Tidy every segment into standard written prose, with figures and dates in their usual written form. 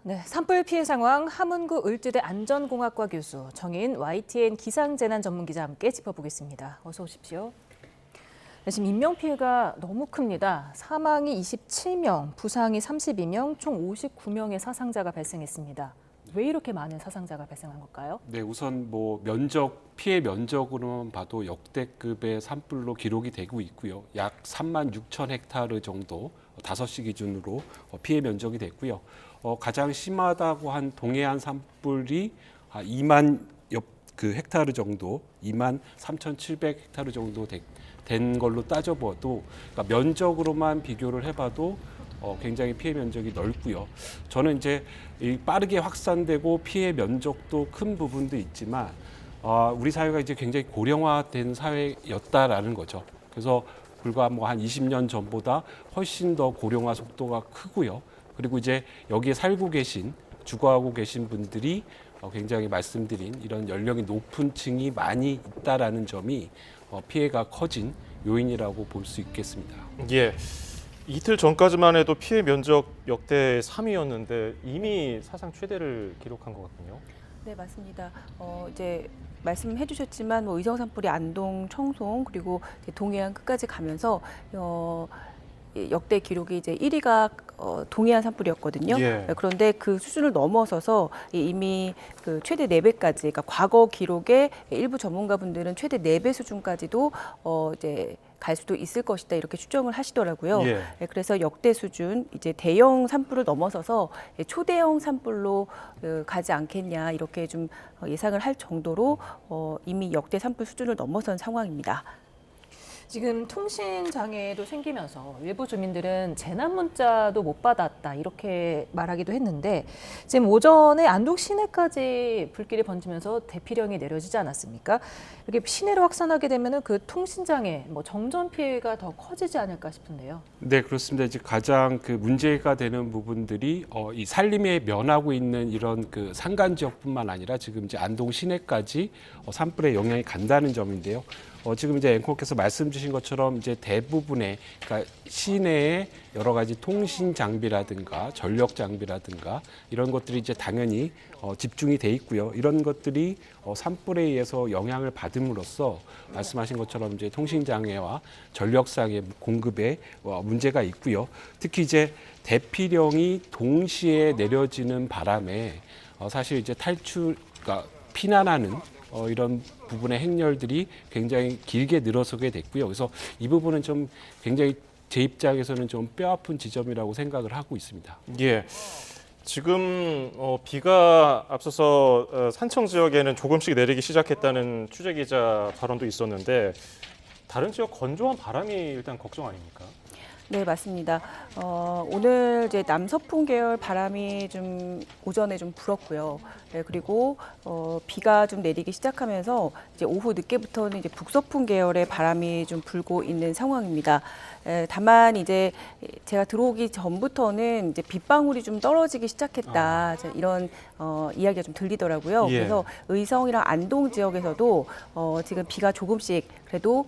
네, 산불 피해 상황 함흥구 을지대 안전공학과 교수 정인 YTN 기상재난 전문기자 함께 짚어보겠습니다. 어서 오십시오. 네, 지금 인명피해가 너무 큽니다. 사망이 27명, 부상이 32명, 총 59명의 사상자가 발생했습니다. 왜 이렇게 많은 사상자가 발생한 걸까요? 네, 우선 피해 면적으로만 봐도 역대급의 산불로 기록이 되고 있고요. 약 3만 6천 헥타르 정도 5시 기준으로 피해 면적이 됐고요. 가장 심하다고 한 동해안 산불이 2만 헥타르 정도, 2만 3,700 헥타르 정도 된 걸로 따져봐도, 그러니까 면적으로만 비교를 해봐도 굉장히 피해 면적이 넓고요. 저는 이제 빠르게 확산되고 피해 면적도 큰 부분도 있지만 우리 사회가 이제 굉장히 고령화된 사회였다라는 거죠. 그래서 불과 한 20년 전보다 훨씬 더 고령화 속도가 크고요. 그리고 이제 여기에 주거하고 계신 분들이 굉장히 말씀드린 이런 연령이 높은 층이 많이 있다라는 점이 피해가 커진 요인이라고 볼 수 있겠습니다. 예. 이틀 전까지만 해도 피해 면적 역대 3위였는데 이미 사상 최대를 기록한 것 같군요. 네, 맞습니다. 이제 말씀해 주셨지만 의성 산불이 안동, 청송 그리고 이제 동해안 끝까지 가면서 역대 기록이 이제 1위가 동해안 산불이었거든요. 예. 그런데 그 수준을 넘어서서 이미 그 최대 4배까지, 그러니까 과거 기록의 일부 전문가분들은 최대 4배 수준까지도 이제 갈 수도 있을 것이다 이렇게 추정을 하시더라고요. 예. 그래서 역대 수준, 이제 대형 산불을 넘어서서 초대형 산불로 가지 않겠냐 이렇게 좀 예상을 할 정도로 이미 역대 산불 수준을 넘어선 상황입니다. 지금 통신 장애도 생기면서 일부 주민들은 재난 문자도 못 받았다 이렇게 말하기도 했는데 지금 오전에 안동 시내까지 불길이 번지면서 대피령이 내려지지 않았습니까? 이렇게 시내로 확산하게 되면은 그 통신 장애, 정전 피해가 더 커지지 않을까 싶은데요. 네, 그렇습니다. 이제 가장 문제가 되는 부분들이 이 산림에 면하고 있는 이런 산간 지역뿐만 아니라 지금 이제 안동 시내까지 산불의 영향이 간다는 점인데요. 지금 이제 앵커께서 말씀 주신 것처럼 이제 대부분의, 그러니까 시내의 여러 가지 통신 장비라든가 전력 장비라든가 이런 것들이 이제 당연히 집중이 돼 있고요. 이런 것들이 산불에 의해서 영향을 받음으로써 말씀하신 것처럼 이제 통신 장애와 전력상의 공급에 문제가 있고요. 특히 이제 대피령이 동시에 내려지는 바람에 사실 이제 그러니까 피난하는 이런 부분의 행렬들이 굉장히 길게 늘어서게 됐고요. 그래서 이 부분은 좀 굉장히 제 입장에서는 좀 뼈아픈 지점이라고 생각을 하고 있습니다. 예. 지금 비가 앞서서 산청 지역에는 조금씩 내리기 시작했다는 취재 기자 발언도 있었는데 다른 지역 건조한 바람이 일단 걱정 아닙니까? 네, 맞습니다. 오늘 이제 남서풍 계열 바람이 좀 오전에 좀 불었고요. 네, 그리고 비가 좀 내리기 시작하면서 이제 오후 늦게부터는 이제 북서풍 계열의 바람이 좀 불고 있는 상황입니다. 다만 이제 제가 들어오기 전부터는 이제 빗방울이 좀 떨어지기 시작했다 이런 이야기가 좀 들리더라고요. 예. 그래서 의성이랑 안동 지역에서도 지금 비가 조금씩 그래도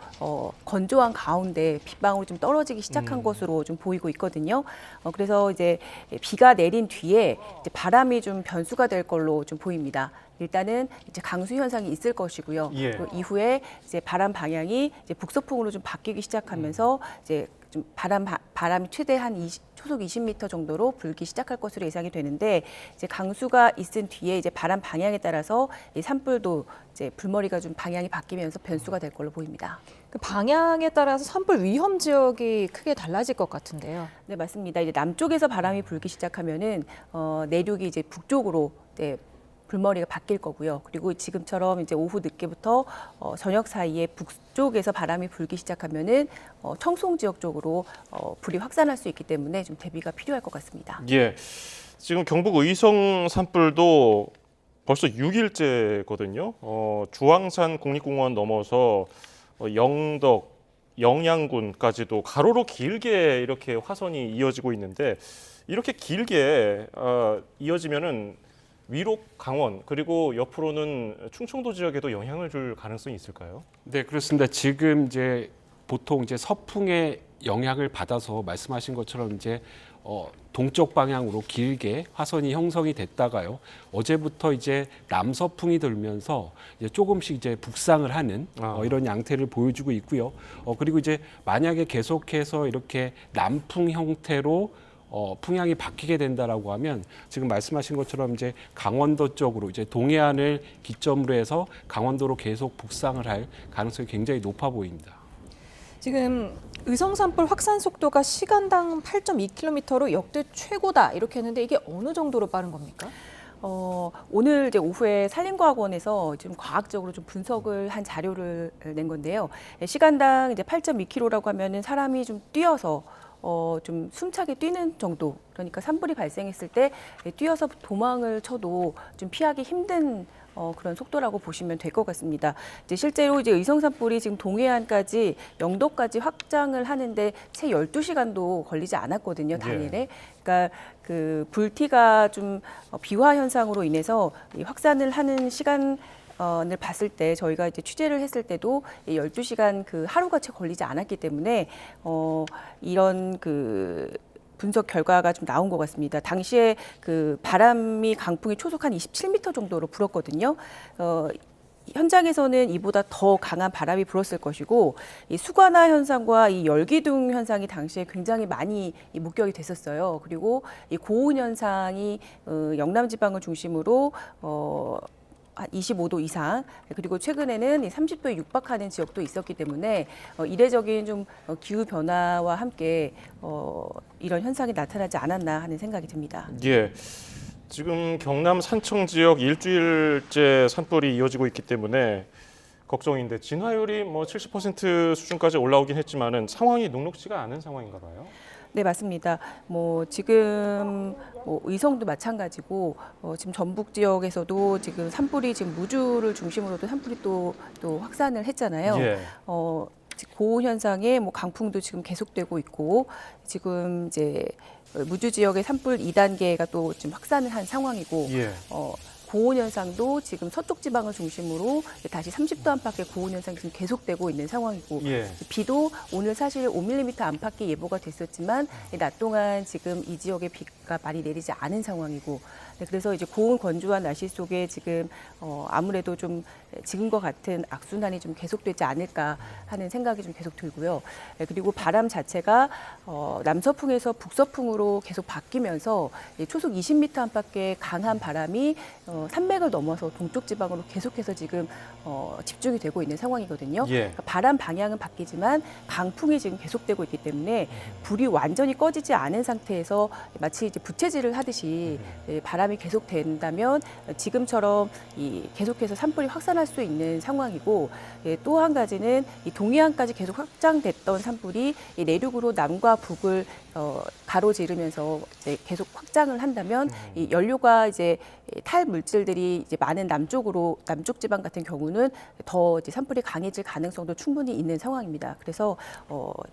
건조한 가운데 빗방울이 좀 떨어지기 시작한 것으로 좀 보이고 있거든요. 그래서 이제 비가 내린 뒤에 이제 바람이 좀 변수가 될 걸로 좀 보입니다. 일단은 이제 강수 현상이 있을 것이고요. 예. 그 이후에 이제 바람 방향이 이제 북서풍으로 좀 바뀌기 시작하면서 이제 좀 바람이 최대 한 초속 20m 정도로 불기 시작할 것으로 예상이 되는데 이제 강수가 있은 뒤에 이제 바람 방향에 따라서 이 산불도 이제 불머리가 좀 방향이 바뀌면서 변수가 될 걸로 보입니다. 그 방향에 따라서 산불 위험 지역이 크게 달라질 것 같은데요. 네, 맞습니다. 이제 남쪽에서 바람이 불기 시작하면은 내륙이 이제 북쪽으로 불머리가 바뀔 거고요. 그리고 지금처럼 이제 오후 늦게부터 저녁 사이에 북쪽에서 바람이 불기 시작하면은 청송 지역 쪽으로 불이 확산할 수 있기 때문에 좀 대비가 필요할 것 같습니다. 예. 지금 경북 의성 산불도 벌써 6일째거든요. 주황산 국립공원 넘어서 영덕, 영양군까지도 가로로 길게 이렇게 화선이 이어지고 있는데 이렇게 길게 이어지면은 위로 강원 그리고 옆으로는 충청도 지역에도 영향을 줄 가능성이 있을까요? 네, 그렇습니다. 지금 이제 보통 이제 서풍의 영향을 받아서 말씀하신 것처럼 이제 동쪽 방향으로 길게 화선이 형성이 됐다가요. 어제부터 이제 남서풍이 들면서 이제 조금씩 이제 북상을 하는 이런 양태를 보여주고 있고요. 그리고 이제 만약에 계속해서 이렇게 남풍 형태로 풍향이 바뀌게 된다라고 하면 지금 말씀하신 것처럼 이제 강원도 쪽으로 이제 동해안을 기점으로 해서 강원도로 계속 북상을 할 가능성이 굉장히 높아 보입니다. 지금 의성 산불 확산 속도가 시간당 8.2km로 역대 최고다 이렇게 했는데 이게 어느 정도로 빠른 겁니까? 오늘 이제 오후에 산림과학원에서 좀 과학적으로 좀 분석을 한 자료를 낸 건데요. 시간당 이제 8.2km라고 하면은 사람이 좀 뛰어서 좀 숨차게 뛰는 정도. 그러니까 산불이 발생했을 때 뛰어서 도망을 쳐도 좀 피하기 힘든 그런 속도라고 보시면 될 것 같습니다. 이제 실제로 이제 의성 산불이 지금 동해안까지 영도까지 확장을 하는데 채 12시간도 걸리지 않았거든요, 당일에. 그러니까 그 불티가 좀 비화 현상으로 인해서 이 확산을 하는 시간을 봤을 때 저희가 이제 취재를 했을 때도 12시간 그 하루가 채 걸리지 않았기 때문에 이런 그 분석 결과가 좀 나온 것 같습니다. 당시에 그 바람이 강풍이 초속 한 27m 정도로 불었거든요. 현장에서는 이보다 더 강한 바람이 불었을 것이고 이 수관화 현상과 이 열기둥 현상이 당시에 굉장히 많이 목격이 됐었어요. 그리고 이 고온 현상이 영남 지방을 중심으로 한 25도 이상, 그리고 최근에는 30도에 육박하는 지역도 있었기 때문에 이례적인 좀 기후 변화와 함께 이런 현상이 나타나지 않았나 하는 생각이 듭니다. 예. 지금 경남 산청 지역 일주일째 산불이 이어지고 있기 때문에 걱정인데 진화율이 뭐 70% 수준까지 올라오긴 했지만은 상황이 녹록지가 않은 상황인가 봐요. 네, 맞습니다. 뭐 지금 의성도 마찬가지고 지금 전북 지역에서도 지금 산불이 지금 무주를 중심으로도 산불이 또 확산을 했잖아요. 예. 고온 현상에 뭐 강풍도 지금 계속되고 있고 지금 이제 무주 지역의 산불 2단계가 또 지금 확산을 한 상황이고 예. 고온 현상도 지금 서쪽 지방을 중심으로 다시 30도 안팎의 고온 현상이 지금 계속되고 있는 상황이고 예. 비도 오늘 사실 5mm 안팎이 예보가 됐었지만 낮 동안 지금 이 지역에 비가 많이 내리지 않은 상황이고 그래서 이제 고온 건조한 날씨 속에 지금 아무래도 좀 지금과 같은 악순환이 좀 계속되지 않을까 하는 생각이 좀 계속 들고요. 그리고 바람 자체가 남서풍에서 북서풍으로 계속 바뀌면서 초속 20m 안팎의 강한 바람이 산맥을 넘어서 동쪽 지방으로 계속해서 지금 집중이 되고 있는 상황이거든요. 예. 그러니까 바람 방향은 바뀌지만 강풍이 지금 계속되고 있기 때문에 불이 완전히 꺼지지 않은 상태에서 마치 이제 부채질을 하듯이 바람이 계속된다면 지금처럼 계속해서 산불이 확산할 수 있는 상황이고 또 한 가지는 이 동해안까지 계속 확장됐던 산불이 이 내륙으로 남과 북을 가로지르면서 이제 계속 확장을 한다면 이 연료가 이제 탈 물질들이 이제 많은 남쪽 지방 같은 경우는 더 이제 산불이 강해질 가능성도 충분히 있는 상황입니다. 그래서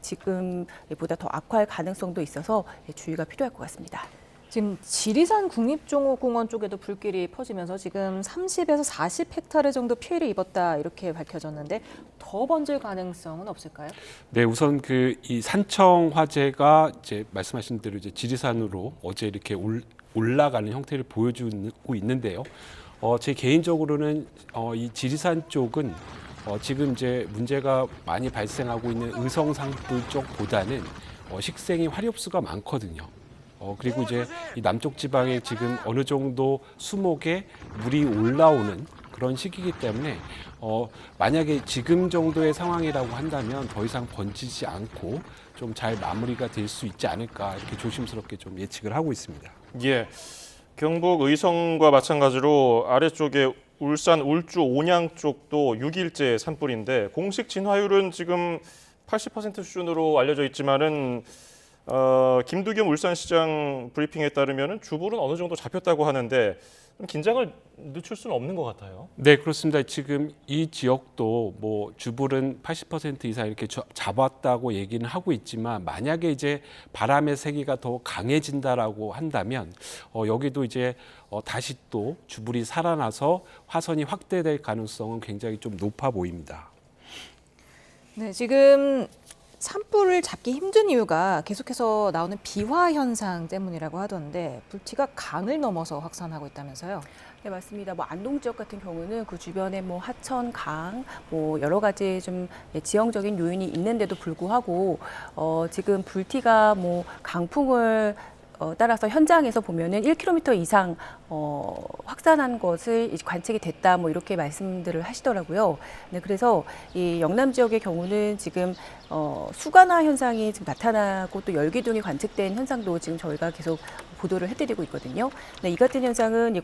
지금보다 더 악화할 가능성도 있어서 주의가 필요할 것 같습니다. 지금 지리산 국립종합공원 쪽에도 불길이 퍼지면서 지금 30에서 40헥타르 정도 피해를 입었다 이렇게 밝혀졌는데 더 번질 가능성은 없을까요? 네, 우선 이 산청 화재가 이제 말씀하신 대로 이제 지리산으로 어제 이렇게 올라가는 형태를 보여주고 있는데요. 제 개인적으로는 이 지리산 쪽은 지금 이제 문제가 많이 발생하고 있는 의성 산불 쪽보다는 식생이 화렵수가 많거든요. 그리고 이제 이 남쪽 지방에 지금 어느 정도 수목에 물이 올라오는 그런 시기이기 때문에 만약에 지금 정도의 상황이라고 한다면 더 이상 번지지 않고 좀 잘 마무리가 될 수 있지 않을까 이렇게 조심스럽게 좀 예측을 하고 있습니다. 예. 경북 의성과 마찬가지로 아래쪽에 울산 울주 온양 쪽도 6일째 산불인데 공식 진화율은 지금 80% 수준으로 알려져 있지만은 김두겸 울산시장 브리핑에 따르면 주불은 어느 정도 잡혔다고 하는데 긴장을 늦출 수는 없는 것 같아요. 네, 그렇습니다. 지금 이 지역도 뭐 주불은 80% 이상 이렇게 잡았다고 얘기는 하고 있지만 만약에 이제 바람의 세기가 더 강해진다라고 한다면 여기도 이제 다시 또 주불이 살아나서 화선이 확대될 가능성은 굉장히 좀 높아 보입니다. 네, 지금 산불을 잡기 힘든 이유가 계속해서 나오는 비화 현상 때문이라고 하던데 불티가 강을 넘어서 확산하고 있다면서요? 네, 맞습니다. 뭐 안동 지역 같은 경우는 그 주변에 뭐 하천, 강, 뭐 여러 가지 좀 지형적인 요인이 있는데도 불구하고 지금 불티가 뭐 강풍을 따라서 현장에서 보면은 1km 이상 확산한 것을 이제 관측이 됐다, 뭐 이렇게 말씀들을 하시더라고요. 네, 그래서 이 영남 지역의 경우는 지금 수관화 현상이 지금 나타나고 또 열기둥이 관측된 현상도 지금 저희가 계속 보도를 해드리고 있거든요. 네, 이 같은 현상은 이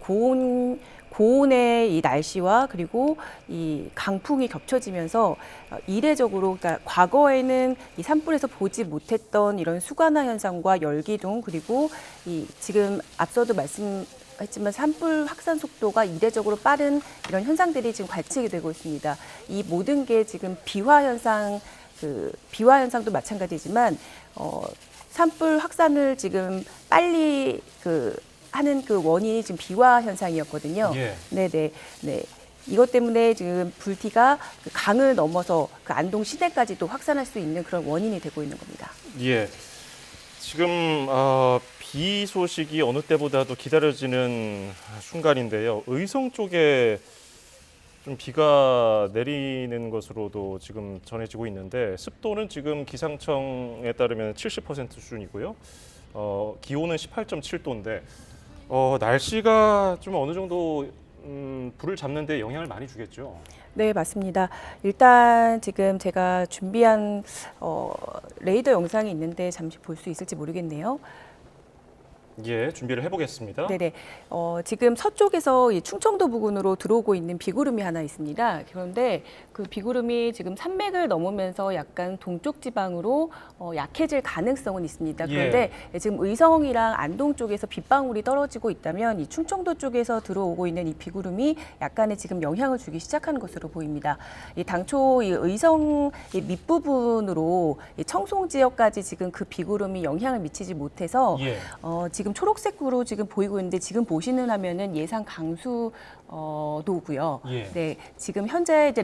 고온의 이 날씨와 그리고 이 강풍이 겹쳐지면서 이례적으로, 그러니까 과거에는 이 산불에서 보지 못했던 이런 수관화 현상과 열기둥, 그리고 이 지금 앞서도 말씀했지만 산불 확산 속도가 이례적으로 빠른 이런 현상들이 지금 관측이 되고 있습니다. 이 모든 게 지금 비화 현상도 마찬가지지만 산불 확산을 지금 빨리 하는 그 원인이 지금 비화 현상이었거든요. 예. 네네. 네. 이것 때문에 지금 불티가 그 강을 넘어서 그 안동 시내까지도 확산할 수 있는 그런 원인이 되고 있는 겁니다. 예. 지금 비 소식이 어느 때보다도 기다려지는 순간인데요. 의성 쪽에 좀 비가 내리는 것으로도 지금 전해지고 있는데 습도는 지금 기상청에 따르면 70% 수준이고요. 기온은 18.7도인데 날씨가 좀 어느 정도 불을 잡는 데 영향을 많이 주겠죠. 네, 맞습니다. 일단 지금 제가 준비한 레이더 영상이 있는데 잠시 볼 수 있을지 모르겠네요. 예, 준비를 해보겠습니다. 네네. 지금 서쪽에서 이 충청도 부근으로 들어오고 있는 비구름이 하나 있습니다. 그런데 그 비구름이 지금 산맥을 넘으면서 약간 동쪽 지방으로 약해질 가능성은 있습니다. 그런데 지금 의성이랑 안동 쪽에서 빗방울이 떨어지고 있다면 이 충청도 쪽에서 들어오고 있는 이 비구름이 약간의 지금 영향을 주기 시작한 것으로 보입니다. 이 당초 이 의성 이 밑부분으로 이 청송 지역까지 지금 그 비구름이 영향을 미치지 못해서 지금 초록색으로 지금 보이고 있는데 지금 보시는 화면은 예상 강수도고요. 네, 지금 현재 이제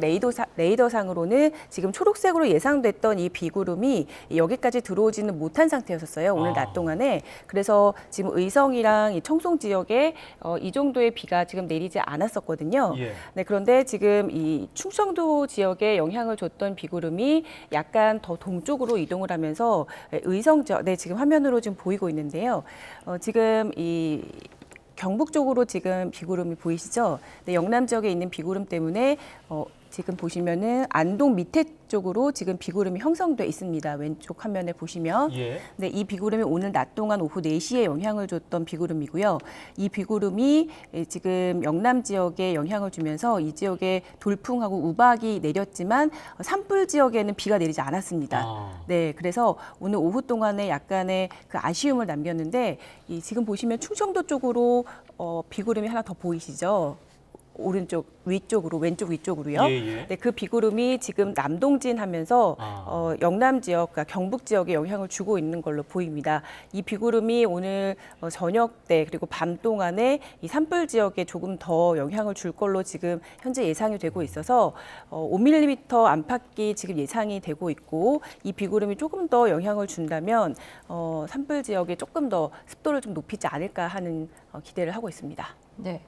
레이더상으로는 지금 초록색으로 예상됐던 이 비구름이 여기까지 들어오지는 못한 상태였었어요. 오늘 낮 동안에. 그래서 지금 의성이랑 이 청송 지역에 이 정도의 비가 지금 내리지 않았었거든요. 네, 그런데 지금 이 충청도 지역에 영향을 줬던 비구름이 약간 더 동쪽으로 이동을 하면서 의성 지역, 네, 지금 화면으로 지금 보이고 있는데요. 지금 이 경북 쪽으로 지금 비구름이 보이시죠? 네, 영남 지역에 있는 비구름 때문에 지금 보시면은 안동 밑에 쪽으로 지금 비구름이 형성돼 있습니다. 왼쪽 화면에 보시면. 네, 이 비구름이 오늘 낮 동안 오후 4시에 영향을 줬던 비구름이고요. 이 비구름이 지금 영남 지역에 영향을 주면서 이 지역에 돌풍하고 우박이 내렸지만 산불 지역에는 비가 내리지 않았습니다. 네, 그래서 오늘 오후 동안에 약간의 그 아쉬움을 남겼는데 지금 보시면 충청도 쪽으로 비구름이 하나 더 보이시죠? 오른쪽 위쪽으로, 왼쪽 위쪽으로요. 네, 그 비구름이 지금 남동진하면서 영남 지역, 그러니까 경북 지역에 영향을 주고 있는 걸로 보입니다. 이 비구름이 오늘 저녁 때 그리고 밤 동안에 이 산불 지역에 조금 더 영향을 줄 걸로 지금 현재 예상이 되고 있어서 5mm 안팎이 지금 예상이 되고 있고 이 비구름이 조금 더 영향을 준다면 산불 지역에 조금 더 습도를 좀 높이지 않을까 하는 기대를 하고 있습니다. 네.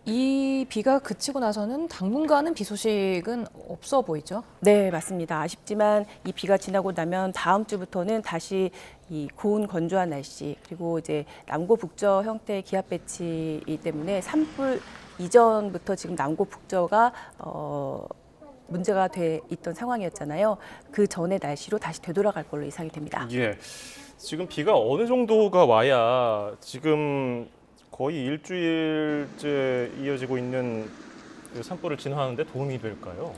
이 비가 그치고 나서는 당분간은 비 소식은 없어 보이죠? 네, 맞습니다. 아쉽지만 이 비가 지나고 나면 다음 주부터는 다시 이 고온 건조한 날씨 그리고 이제 남고 북저 형태의 기압 배치이기 때문에 산불 이전부터 지금 남고 북저가 문제가 돼 있던 상황이었잖아요. 그 전의 날씨로 다시 되돌아갈 걸로 예상이 됩니다. 예. 지금 비가 어느 정도가 와야 지금 거의 일주일째 이어지고 있는 그 산불을 진화하는데 도움이 될까요?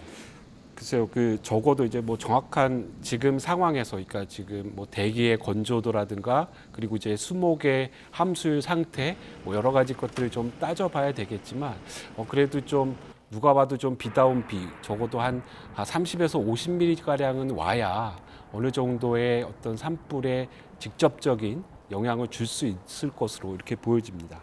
글쎄요, 그 적어도 이제 뭐 정확한 지금 상황에서, 그러니까 지금 뭐 대기의 건조도라든가 그리고 이제 수목의 함수율 상태, 뭐 여러 가지 것들을 좀 따져봐야 되겠지만, 그래도 좀 누가 봐도 좀 비다운 비, 적어도 한 30에서 50mm 가량은 와야 어느 정도의 어떤 산불에 직접적인 영향을 줄 수 있을 것으로 이렇게 보여집니다.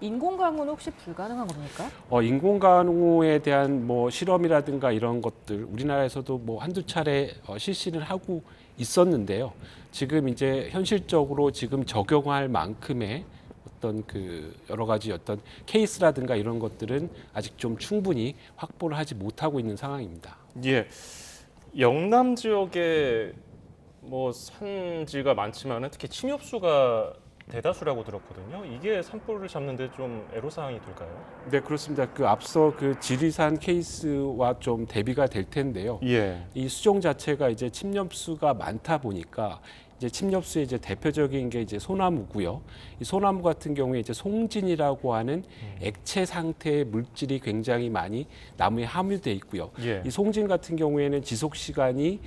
인공강우는 혹시 불가능한 겁니까? 인공강우에 대한 뭐 실험이라든가 이런 것들 우리나라에서도 뭐 한두 차례 실시를 하고 있었는데요. 지금 이제 현실적으로 지금 적용할 만큼의 어떤 그 여러 가지 어떤 케이스라든가 이런 것들은 아직 좀 충분히 확보를 하지 못하고 있는 상황입니다. 예, 영남 지역에 뭐 산지가 많지만 특히 침엽수가 대다수라고 들었거든요. 이게 산불을 잡는데 좀 애로사항이 될까요? 네, 그렇습니다. 그 앞서 그 지리산 케이스와 좀 대비가 될 텐데요. 예. 이 수종 자체가 이제 침엽수가 많다 보니까 이제 침엽수의 이제 대표적인 게 이제 소나무고요. 이 소나무 같은 경우에 이제 송진이라고 하는 액체 상태의 물질이 굉장히 많이 나무에 함유돼 있고요. 예. 이 송진 같은 경우에는 지속 시간이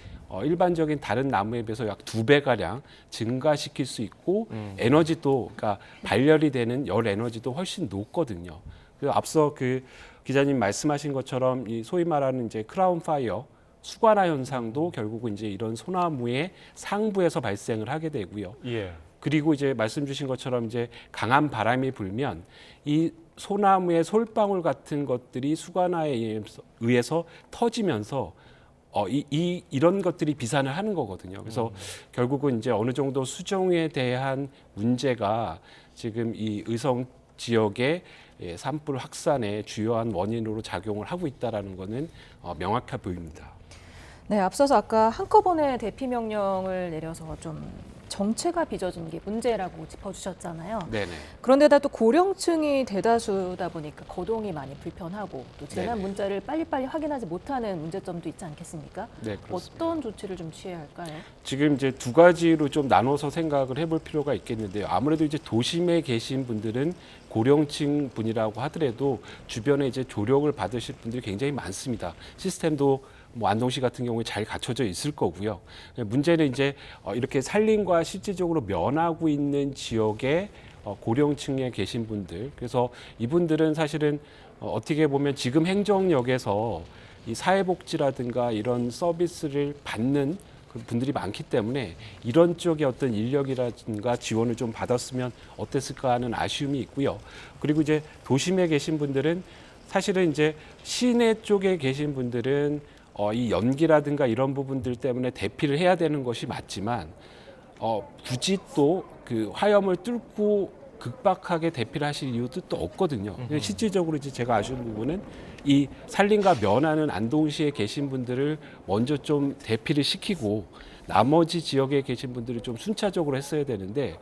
일반적인 다른 나무에 비해서 약 2배가량 증가시킬 수 있고 에너지도 그러니까 발열이 되는 열 에너지도 훨씬 높거든요. 그래서 앞서 그 기자님 말씀하신 것처럼 이 소위 말하는 이제 크라운 파이어 수관화 현상도 결국은 이제 이런 소나무의 상부에서 발생을 하게 되고요. 예. 그리고 이제 말씀 주신 것처럼 이제 강한 바람이 불면 이 소나무의 솔방울 같은 것들이 수관화에 의해서 터지면서 이런 것들이 비산을 하는 거거든요. 그래서 결국은 이제 어느 정도 수정에 대한 문제가 지금 이 의성 지역의 산불 확산의 주요한 원인으로 작용을 하고 있다라는 것은 명확해 보입니다. 네, 앞서서 아까 한꺼번에 대피 명령을 내려서 좀 정체가 빚어진 게 문제라고 짚어주셨잖아요. 네네. 그런데다 또 고령층이 대다수다 보니까 거동이 많이 불편하고 또 재난 네네. 문자를 빨리빨리 확인하지 못하는 문제점도 있지 않겠습니까? 네, 그렇습니다. 어떤 조치를 좀 취해야 할까요? 지금 이제 두 가지로 좀 나눠서 생각을 해볼 필요가 있겠는데요. 아무래도 이제 도심에 계신 분들은 고령층 분이라고 하더라도 주변에 이제 조력을 받으실 분들이 굉장히 많습니다. 시스템도 뭐 안동시 같은 경우에 잘 갖춰져 있을 거고요. 문제는 이제 이렇게 산림과 실질적으로 면하고 있는 지역에 고령층에 계신 분들. 그래서 이분들은 사실은 어떻게 보면 지금 행정력에서 이 사회복지라든가 이런 서비스를 받는 그 분들이 많기 때문에 이런 쪽의 어떤 인력이라든가 지원을 좀 받았으면 어땠을까 하는 아쉬움이 있고요. 그리고 이제 도심에 계신 분들은 사실은 이제 시내 쪽에 계신 분들은 이 연기라든가 이런 부분들 때문에 대피를 해야 되는 것이 맞지만 굳이 또 그 화염을 뚫고 극박하게 대피를 하실 이유도 또 없거든요. 실질적으로 이제 제가 아쉬운 부분은 이 산림과 면하는 안동시에 계신 분들을 먼저 좀 대피를 시키고 나머지 지역에 계신 분들이 좀 순차적으로 했어야 되는데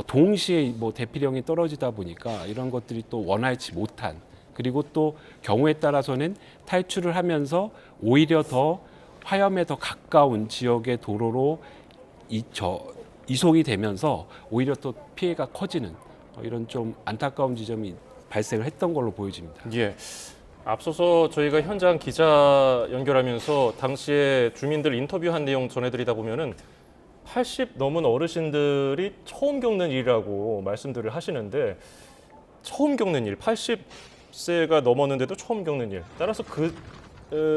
동시에 뭐 대피령이 떨어지다 보니까 이런 것들이 또 원활치 못한 그리고 또 경우에 따라서는 탈출을 하면서 오히려 더 화염에 더 가까운 지역의 도로로 이송이 되면서 오히려 또 피해가 커지는 이런 좀 안타까운 지점이 발생을 했던 걸로 보여집니다. 예. 앞서서 저희가 현장 기자 연결하면서 당시에 주민들 인터뷰한 내용 전해드리다 보면은 80 넘은 어르신들이 처음 겪는 일이라고 말씀들을 하시는데 처음 겪는 일, 80세가 넘었는데도 처음 겪는 일. 따라서 그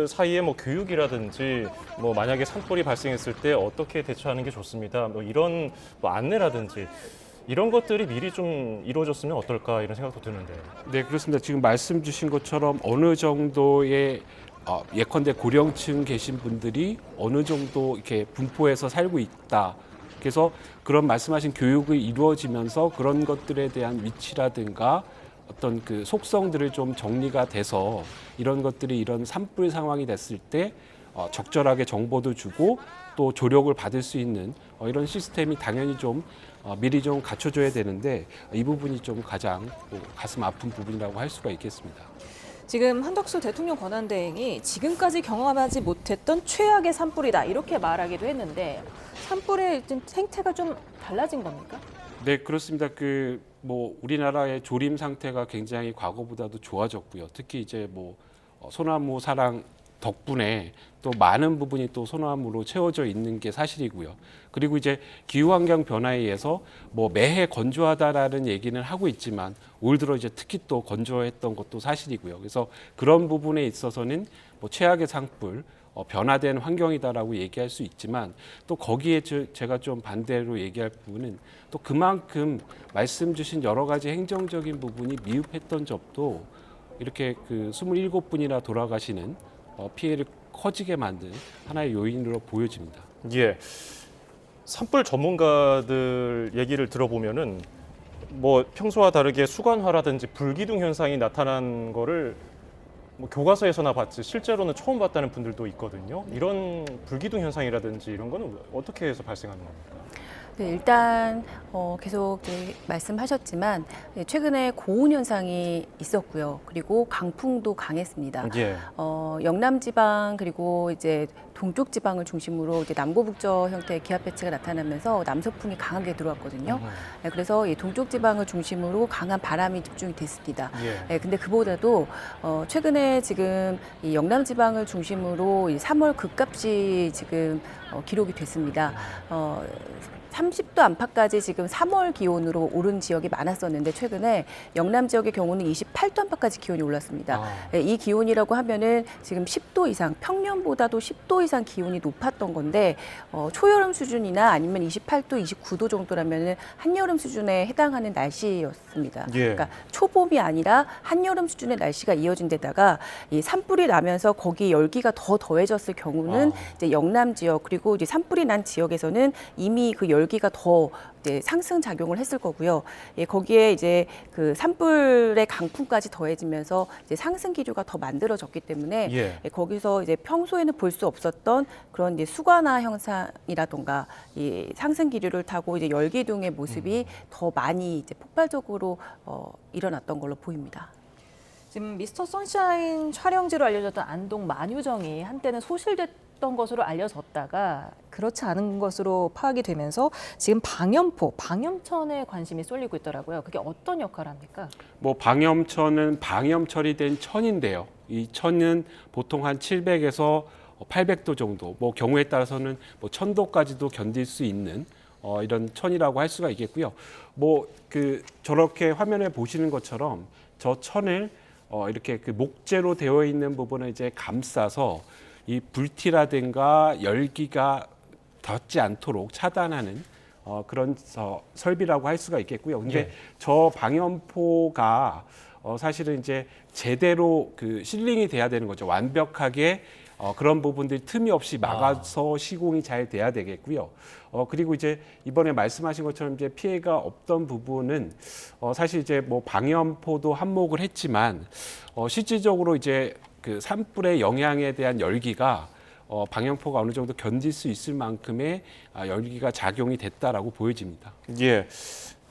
사이에 뭐 교육이라든지 뭐 만약에 산불이 발생했을 때 어떻게 대처하는 게 좋습니다. 뭐 이런 뭐 안내라든지 이런 것들이 미리 좀 이루어졌으면 어떨까 이런 생각도 드는데. 네, 그렇습니다. 지금 말씀 주신 것처럼 어느 정도의 예컨대 고령층 계신 분들이 어느 정도 이렇게 분포해서 살고 있다. 그래서 그런 말씀하신 교육이 이루어지면서 그런 것들에 대한 위치라든가 어떤 그 속성들을 좀 정리가 돼서 이런 것들이 이런 산불 상황이 됐을 때 적절하게 정보도 주고 또 조력을 받을 수 있는 이런 시스템이 당연히 좀 미리 좀 갖춰줘야 되는데 이 부분이 좀 가장 가슴 아픈 부분이라고 할 수가 있겠습니다. 지금 한덕수 대통령 권한대행이 지금까지 경험하지 못했던 최악의 산불이다 이렇게 말하기도 했는데 산불의 생태가 좀 달라진 겁니까? 네, 그렇습니다. 뭐 우리나라의 조림 상태가 굉장히 과거보다도 좋아졌고요. 특히 이제 뭐 소나무 사랑 덕분에 또 많은 부분이 또 소나무로 채워져 있는 게 사실이고요. 그리고 이제 기후환경 변화에 의해서 뭐 매해 건조하다라는 얘기는 하고 있지만 올 들어 이제 특히 또 건조했던 것도 사실이고요. 그래서 그런 부분에 있어서는 뭐 최악의 산불, 변화된 환경이다라고 얘기할 수 있지만 또 거기에 제가 좀 반대로 얘기할 부분은 또 그만큼 말씀 주신 여러 가지 행정적인 부분이 미흡했던 점도 이렇게 그 27분이나 돌아가시는 피해를 커지게 만든 하나의 요인으로 보여집니다. 예. 산불 전문가들 얘기를 들어보면은 뭐 평소와 다르게 수관화라든지 불기둥 현상이 나타난 거를 뭐 교과서에서나 봤지 실제로는 처음 봤다는 분들도 있거든요. 이런 불기둥 현상이라든지 이런 거는 어떻게 해서 발생하는 겁니까? 네, 일단 계속 이제 말씀하셨지만 최근에 고온 현상이 있었고요. 그리고 강풍도 강했습니다. 예. 영남 지방 그리고 이제 동쪽 지방을 중심으로 이제 남고북저 형태의 기압 배치가 나타나면서 남서풍이 강하게 들어왔거든요. 네, 그래서 이 동쪽 지방을 중심으로 강한 바람이 집중이 됐습니다. 예. 네, 근데 그보다도 최근에 지금 이 영남 지방을 중심으로 이 3월 급값이 지금 기록이 됐습니다. 30도 안팎까지 지금 3월 기온으로 오른 지역이 많았었는데 최근에 영남 지역의 경우는 28도 안팎까지 기온이 올랐습니다. 네, 이 기온이라고 하면은 지금 10도 이상, 평년보다도 10도 이상 기온이 높았던 건데 초여름 수준이나 아니면 28도, 29도 정도라면은 한여름 수준에 해당하는 날씨였습니다. 예. 그러니까 초봄이 아니라 한여름 수준의 날씨가 이어진 데다가 이 산불이 나면서 거기 열기가 더 더해졌을 경우는 이제 영남 지역 그리고 이제 산불이 난 지역에서는 이미 그 열기가 더 이제 상승 작용을 했을 거고요. 예, 거기에 이제 그 산불의 강풍까지 더해지면서 이제 상승 기류가 더 만들어졌기 때문에 예. 예, 거기서 이제 평소에는 볼 수 없었던 그런 이제 수관화 현상이라던가 이 상승 기류를 타고 이제 열기둥의 모습이 더 많이 이제 폭발적으로 일어났던 걸로 보입니다. 지금 미스터 선샤인 촬영지로 알려졌던 안동 만유정이 한때는 소실됐던 것으로 알려졌다가 그렇지 않은 것으로 파악이 되면서 지금 방염포, 방염천에 관심이 쏠리고 있더라고요. 그게 어떤 역할을 합니까? 뭐 방염천은 방염 처리된 천인데요. 이 천은 보통 한 700에서 800도 정도, 뭐 경우에 따라서는 뭐 1000도까지도 견딜 수 있는 이런 천이라고 할 수가 있겠고요. 뭐 그 저렇게 화면에 보시는 것처럼 저 천을 이렇게 그 목재로 되어 있는 부분을 이제 감싸서 이 불티라든가 열기가 닿지 않도록 차단하는 그런 설비라고 할 수가 있겠고요. 근데 예. 저 방염포가 사실은 이제 제대로 그 실링이 돼야 되는 거죠. 완벽하게 그런 부분들이 틈이 없이 막아서 시공이 잘 돼야 되겠고요. 그리고 이제 이번에 말씀하신 것처럼 이제 피해가 없던 부분은 사실 이제 뭐 방염포도 한몫을 했지만 실질적으로 이제 그 산불의 영향에 대한 열기가 방염포가 어느 정도 견딜 수 있을 만큼의 열기가 작용이 됐다라고 보여집니다. 예.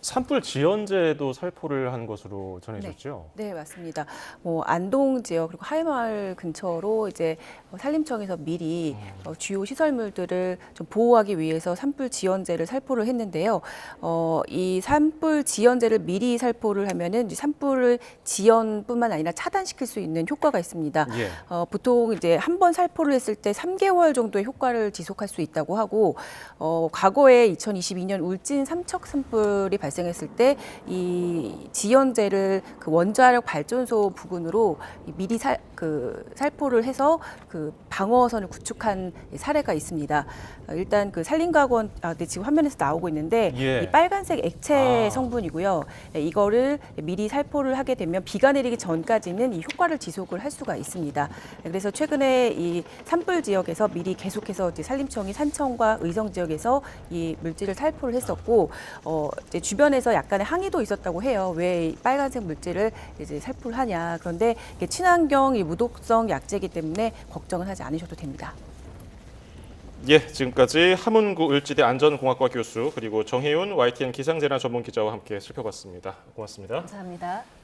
산불 지연제도 살포를 한 것으로 전해졌죠. 네, 맞습니다. 뭐 안동 지역 그리고 하회마을 근처로 이제 산림청에서 미리 주요 시설물들을 좀 보호하기 위해서 산불 지연제를 살포를 했는데요. 이 산불 지연제를 미리 살포를 하면은 이제 산불을 지연뿐만 아니라 차단시킬 수 있는 효과가 있습니다. 예. 보통 이제 한 번 살포를 했을 때 3개월 정도의 효과를 지속할 수 있다고 하고 과거에 2022년 울진 삼척 산불이 발생했을 때 이 지연제를 그 원자력 발전소 부근으로 미리 살포를 해서 그 방어선을 구축한 사례가 있습니다. 일단 그 산림과학원 네, 지금 화면에서 나오고 있는데 예. 이 빨간색 액체 성분이고요. 이거를 미리 살포를 하게 되면 비가 내리기 전까지는 이 효과를 지속을 할 수가 있습니다. 그래서 최근에 이 산불 지역에서 미리 계속해서 이제 산림청이 산청과 의성 지역에서 이 물질을 살포를 했었고 이제 주변에서 약간의 항의도 있었다고 해요. 왜 이 빨간색 물질을 이제 살포를 하냐. 그런데 이게 친환경 이 무독성 약재이기 때문에 걱정을 하지 않으셔도 됩니다. 예, 지금까지 함은구 을지대 안전공학과 교수 그리고 정혜윤 YTN 기상재난 전문 기자와 함께 살펴봤습니다. 고맙습니다. 감사합니다.